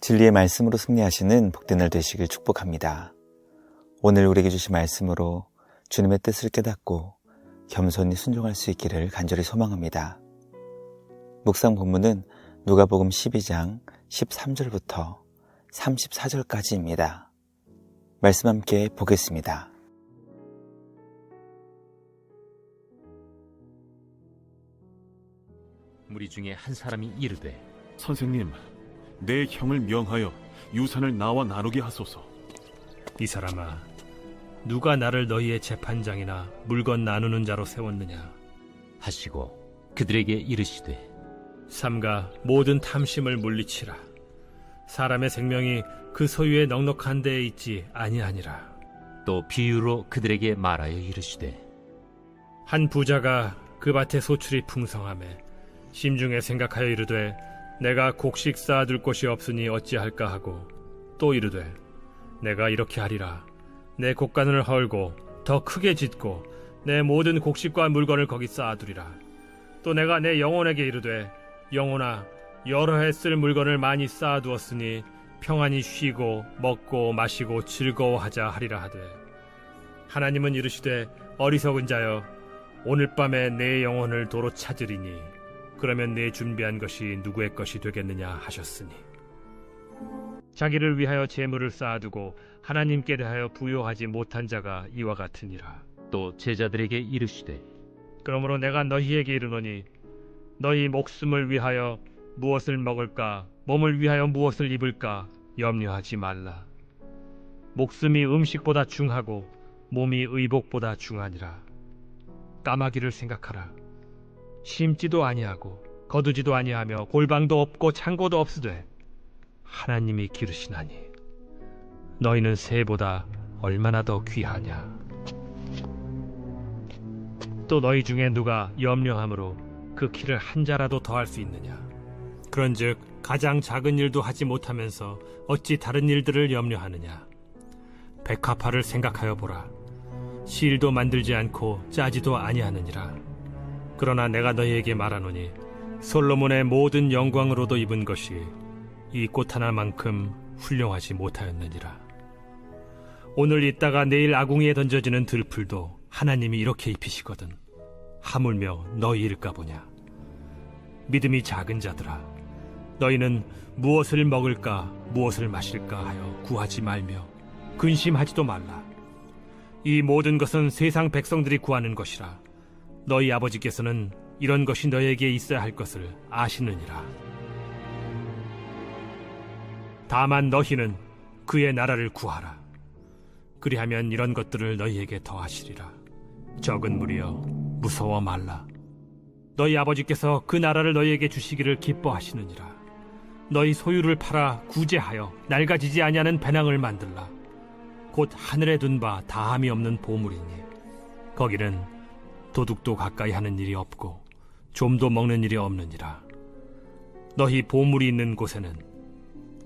진리의 말씀으로 승리하시는 복된 날 되시길 축복합니다. 오늘 우리에게 주신 말씀으로 주님의 뜻을 깨닫고 겸손히 순종할 수 있기를 간절히 소망합니다. 묵상 본문은 누가복음 12장 13절부터 34절까지입니다. 말씀 함께 보겠습니다. 무리 중에 한 사람이 이르되, 선생님, 내 형을 명하여 유산을 나와 나누게 하소서. 이 사람아, 누가 나를 너희의 재판장이나 물건 나누는 자로 세웠느냐? 하시고 그들에게 이르시되, 삼가 모든 탐심을 물리치라. 사람의 생명이 그 소유의 넉넉한 데에 있지 아니하니라. 또 비유로 그들에게 말하여 이르시되, 한 부자가 그 밭에 소출이 풍성하매 심중에 생각하여 이르되, 내가 곡식 쌓아둘 곳이 없으니 어찌할까 하고, 또 이르되, 내가 이렇게 하리라. 내 곡간을 헐고 더 크게 짓고 내 모든 곡식과 물건을 거기 쌓아두리라. 또 내가 내 영혼에게 이르되, 영혼아, 여러 해 쓸 물건을 많이 쌓아두었으니 평안히 쉬고 먹고 마시고 즐거워하자 하리라 하되, 하나님은 이르시되, 어리석은 자여, 오늘 밤에 내 영혼을 도로 찾으리니 그러면 내 준비한 것이 누구의 것이 되겠느냐 하셨으니, 자기를 위하여 재물을 쌓아두고 하나님께 대하여 부요하지 못한 자가 이와 같으니라. 또 제자들에게 이르시되, 그러므로 내가 너희에게 이르노니, 너희 목숨을 위하여 무엇을 먹을까, 몸을 위하여 무엇을 입을까 염려하지 말라. 목숨이 음식보다 중하고 몸이 의복보다 중하니라. 까마귀를 생각하라. 심지도 아니하고 거두지도 아니하며 골방도 없고 창고도 없으되 하나님이 기르시나니 너희는 새보다 얼마나 더 귀하냐. 또 너희 중에 누가 염려함으로 그 키를 한 자라도 더할 수 있느냐? 그런즉 가장 작은 일도 하지 못하면서 어찌 다른 일들을 염려하느냐? 백합화를 생각하여 보라. 실도 만들지 않고 짜지도 아니하느니라. 그러나 내가 너희에게 말하노니, 솔로몬의 모든 영광으로도 입은 것이 이 꽃 하나만큼 훌륭하지 못하였느니라. 오늘 있다가 내일 아궁이에 던져지는 들풀도 하나님이 이렇게 입히시거든 하물며 너희일까 보냐. 믿음이 작은 자들아, 너희는 무엇을 먹을까 무엇을 마실까 하여 구하지 말며 근심하지도 말라. 이 모든 것은 세상 백성들이 구하는 것이라. 너희 아버지께서는 이런 것이 너희에게 있어야 할 것을 아시느니라. 다만 너희는 그의 나라를 구하라. 그리하면 이런 것들을 너희에게 더하시리라. 적은 무리여, 무서워 말라. 너희 아버지께서 그 나라를 너희에게 주시기를 기뻐하시느니라. 너희 소유를 팔아 구제하여 낡아지지 아니하는 배낭을 만들라. 곧 하늘에 둔 바 다함이 없는 보물이니 거기는 도둑도 가까이 하는 일이 없고 좀도 먹는 일이 없느니라. 너희 보물이 있는 곳에는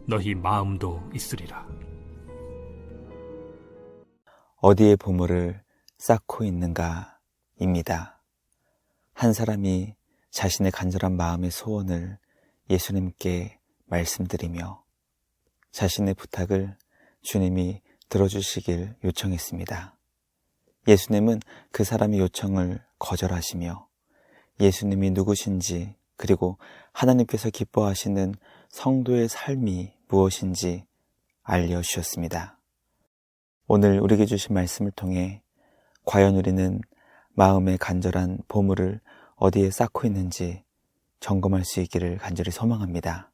너희 마음도 있으리라. 어디에 보물을 쌓고 있는가입니다. 한 사람이 자신의 간절한 마음의 소원을 예수님께 말씀드리며 자신의 부탁을 주님이 들어주시길 요청했습니다. 예수님은 그 사람의 요청을 거절하시며 예수님이 누구신지, 그리고 하나님께서 기뻐하시는 성도의 삶이 무엇인지 알려주셨습니다. 오늘 우리에게 주신 말씀을 통해 과연 우리는 마음의 간절한 보물을 어디에 쌓고 있는지 점검할 수 있기를 간절히 소망합니다.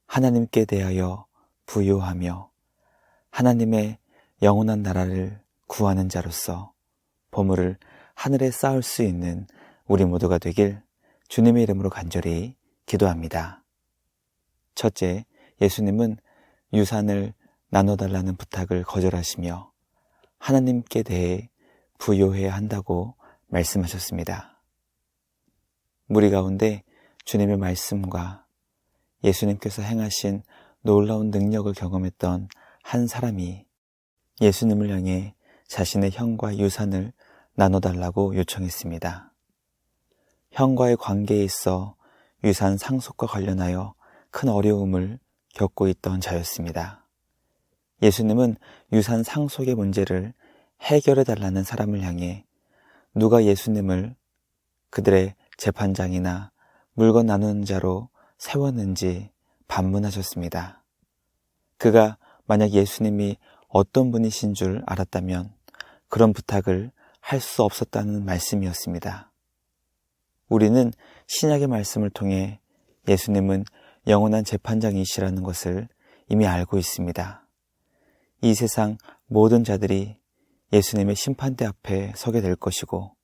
하나님께 대하여 부요하며 하나님의 영원한 나라를 구하는 자로서 보물을 하늘에 쌓을 수 있는 우리 모두가 되길 주님의 이름으로 간절히 기도합니다. 첫째, 예수님은 유산을 나눠달라는 부탁을 거절하시며 하나님께 대해 부요해야 한다고 말씀하셨습니다. 무리 가운데 주님의 말씀과 예수님께서 행하신 놀라운 능력을 경험했던 한 사람이 예수님을 향해 자신의 형과 유산을 나눠달라고 요청했습니다. 형과의 관계에 있어 유산 상속과 관련하여 큰 어려움을 겪고 있던 자였습니다. 예수님은 유산 상속의 문제를 해결해달라는 사람을 향해 누가 예수님을 그들의 재판장이나 물건 나누는 자로 세웠는지 반문하셨습니다. 그가 만약 예수님이 어떤 분이신 줄 알았다면 그런 부탁을 할 수 없었다는 말씀이었습니다. 우리는 신약의 말씀을 통해 예수님은 영원한 재판장이시라는 것을 이미 알고 있습니다. 이 세상 모든 자들이 예수님의 심판대 앞에 서게 될 것이고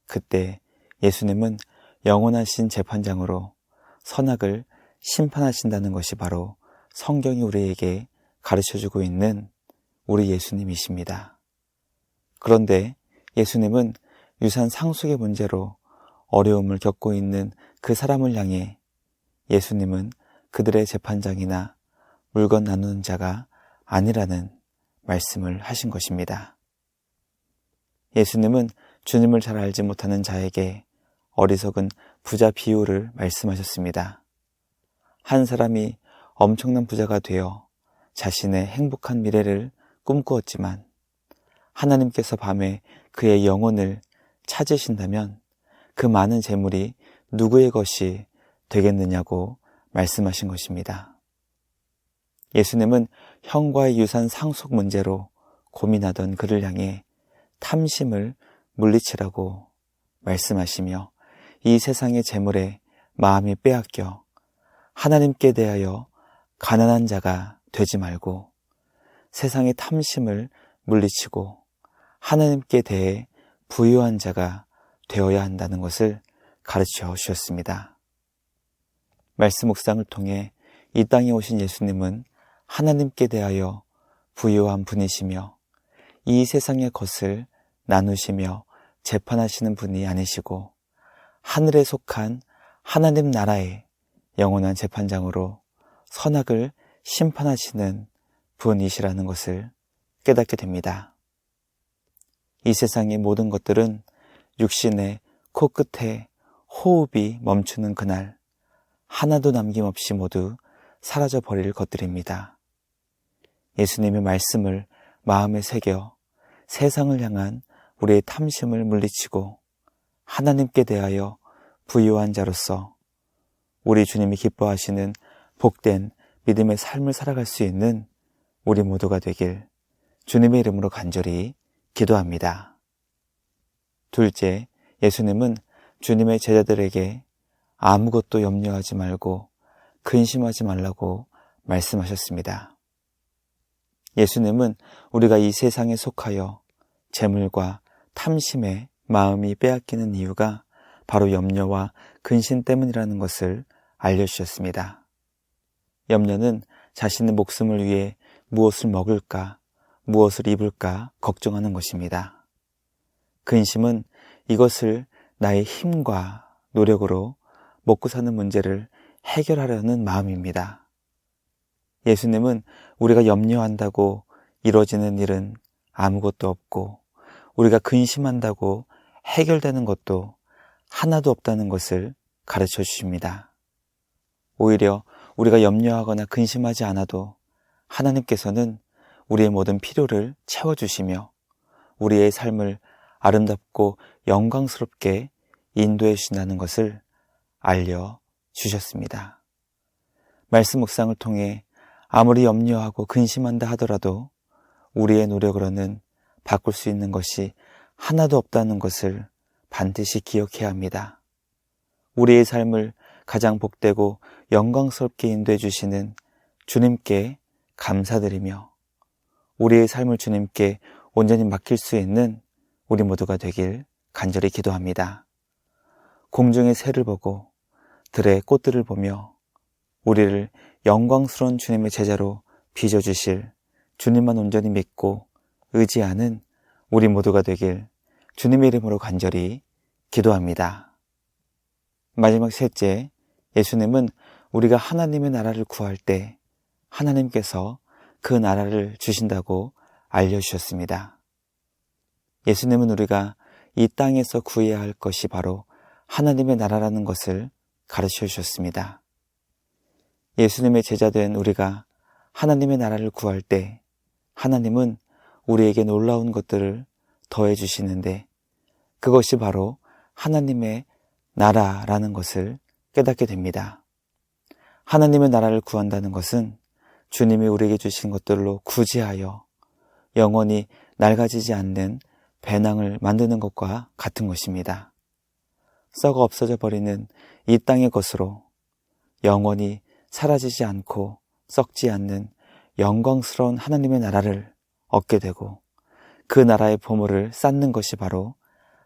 그때 예수님은 영원하신 재판장으로 선악을 심판하신다는 것이 바로 성경이 우리에게 가르쳐주고 있는 우리 예수님이십니다. 그런데 예수님은 유산 상속의 문제로 어려움을 겪고 있는 그 사람을 향해 예수님은 그들의 재판장이나 물건 나누는 자가 아니라는 말씀을 하신 것입니다. 예수님은 주님을 잘 알지 못하는 자에게 어리석은 부자 비유를 말씀하셨습니다. 한 사람이 엄청난 부자가 되어 자신의 행복한 미래를 꿈꾸었지만 하나님께서 밤에 그의 영혼을 찾으신다면 그 많은 재물이 누구의 것이 되겠느냐고 말씀하신 것입니다. 예수님은 형과의 유산 상속 문제로 고민하던 그를 향해 탐심을 물리치라고 말씀하시며 이 세상의 재물에 마음이 빼앗겨 하나님께 대하여 가난한 자가 되지 말고 세상의 탐심을 물리치고 하나님께 대해 부유한 자가 되어야 한다는 것을 가르쳐 주셨습니다. 말씀 묵상을 통해 이 땅에 오신 예수님은 하나님께 대하여 부유한 분이시며 이 세상의 것을 나누시며 재판하시는 분이 아니시고 하늘에 속한 하나님 나라의 영원한 재판장으로 선악을 심판하시는 분이시라는 것을 깨닫게 됩니다. 이 세상의 모든 것들은 육신의 코끝에 호흡이 멈추는 그날 하나도 남김없이 모두 사라져 버릴 것들입니다. 예수님의 말씀을 마음에 새겨 세상을 향한 우리의 탐심을 물리치고 하나님께 대하여 부유한 자로서 우리 주님이 기뻐하시는 복된 믿음의 삶을 살아갈 수 있는 우리 모두가 되길 주님의 이름으로 간절히 기도합니다. 둘째, 예수님은 주님의 제자들에게 아무것도 염려하지 말고 근심하지 말라고 말씀하셨습니다. 예수님은 우리가 이 세상에 속하여 재물과 탐심에 마음이 빼앗기는 이유가 바로 염려와 근심 때문이라는 것을 알려주셨습니다. 염려는 자신의 목숨을 위해 무엇을 먹을까, 무엇을 입을까 걱정하는 것입니다. 근심은 이것을 나의 힘과 노력으로 먹고 사는 문제를 해결하려는 마음입니다. 예수님은 우리가 염려한다고 이루어지는 일은 아무것도 없고 우리가 근심한다고 해결되는 것도 하나도 없다는 것을 가르쳐 주십니다. 오히려 우리가 염려하거나 근심하지 않아도 하나님께서는 우리의 모든 필요를 채워주시며 우리의 삶을 아름답고 영광스럽게 인도해 주신다는 것을 알려주셨습니다. 말씀 묵상을 통해 아무리 염려하고 근심한다 하더라도 우리의 노력으로는 바꿀 수 있는 것이 하나도 없다는 것을 반드시 기억해야 합니다. 우리의 삶을 가장 복되고 영광스럽게 인도해 주시는 주님께 감사드리며 우리의 삶을 주님께 온전히 맡길 수 있는 우리 모두가 되길 간절히 기도합니다. 공중의 새를 보고 들의 꽃들을 보며 우리를 영광스러운 주님의 제자로 빚어주실 주님만 온전히 믿고 의지하는 우리 모두가 되길 주님의 이름으로 간절히 기도합니다. 마지막 셋째, 예수님은 우리가 하나님의 나라를 구할 때 하나님께서 그 나라를 주신다고 알려주셨습니다. 예수님은 우리가 이 땅에서 구해야 할 것이 바로 하나님의 나라라는 것을 가르쳐 주셨습니다. 예수님의 제자된 우리가 하나님의 나라를 구할 때 하나님은 우리에게 놀라운 것들을 더해 주시는데 그것이 바로 하나님의 나라라는 것을 깨닫게 됩니다. 하나님의 나라를 구한다는 것은 주님이 우리에게 주신 것들로 구제하여 영원히 낡아지지 않는 배낭을 만드는 것과 같은 것입니다. 썩어 없어져 버리는 이 땅의 것으로 영원히 사라지지 않고 썩지 않는 영광스러운 하나님의 나라를 얻게 되고 그 나라의 보물을 쌓는 것이 바로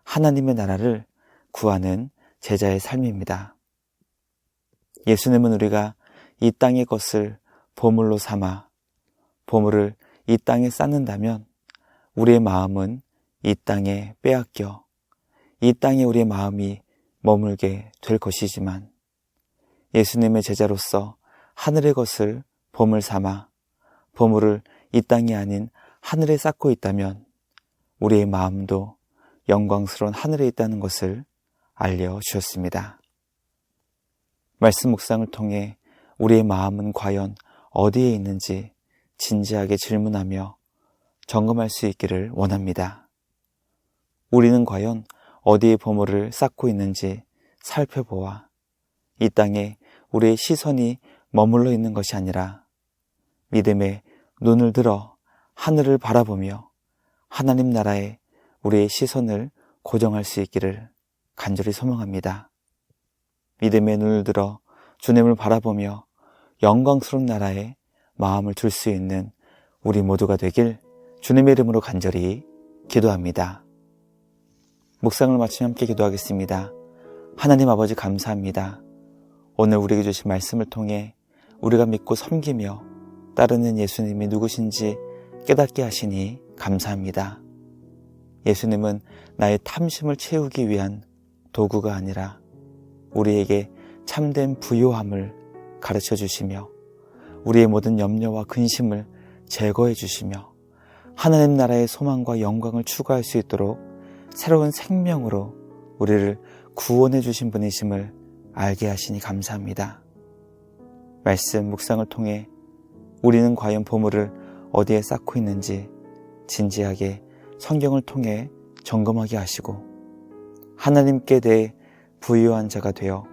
하나님의 나라를 구하는 제자의 삶입니다. 예수님은 우리가 이 땅의 것을 보물로 삼아 보물을 이 땅에 쌓는다면 우리의 마음은 이 땅에 빼앗겨 이 땅에 우리의 마음이 머물게 될 것이지만 예수님의 제자로서 하늘의 것을 보물 삼아 보물을 이 땅이 아닌 하늘에 쌓고 있다면 우리의 마음도 영광스러운 하늘에 있다는 것을 알려주셨습니다. 말씀 묵상을 통해 우리의 마음은 과연 어디에 있는지 진지하게 질문하며 점검할 수 있기를 원합니다. 우리는 과연 어디에 보물을 쌓고 있는지 살펴보아 이 땅에 우리의 시선이 머물러 있는 것이 아니라 믿음의 눈을 들어 하늘을 바라보며 하나님 나라에 우리의 시선을 고정할 수 있기를 간절히 소망합니다. 믿음의 눈을 들어 주님을 바라보며 영광스러운 나라에 마음을 둘 수 있는 우리 모두가 되길 주님의 이름으로 간절히 기도합니다. 묵상을 마치며 함께 기도하겠습니다. 하나님 아버지 감사합니다. 오늘 우리에게 주신 말씀을 통해 우리가 믿고 섬기며 따르는 예수님이 누구신지 깨닫게 하시니 감사합니다. 예수님은 나의 탐심을 채우기 위한 도구가 아니라 우리에게 참된 부요함을 가르쳐 주시며 우리의 모든 염려와 근심을 제거해 주시며 하나님 나라의 소망과 영광을 추구할 수 있도록 새로운 생명으로 우리를 구원해 주신 분이심을 알게 하시니 감사합니다. 말씀 묵상을 통해 우리는 과연 보물을 어디에 쌓고 있는지 진지하게 성경을 통해 점검하게 하시고 하나님께 대해 부유한 자가 되어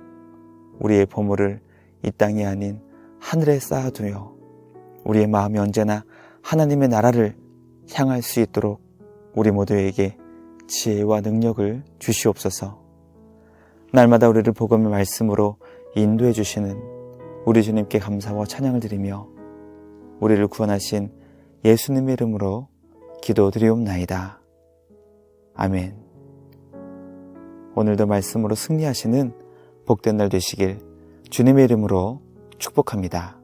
우리의 보물을 이 땅이 아닌 하늘에 쌓아두며 우리의 마음이 언제나 하나님의 나라를 향할 수 있도록 우리 모두에게 지혜와 능력을 주시옵소서. 날마다 우리를 복음의 말씀으로 인도해 주시는 우리 주님께 감사와 찬양을 드리며 우리를 구원하신 예수님의 이름으로 기도드리옵나이다. 아멘. 오늘도 말씀으로 승리하시는 복된 날 되시길 주님의 이름으로 축복합니다.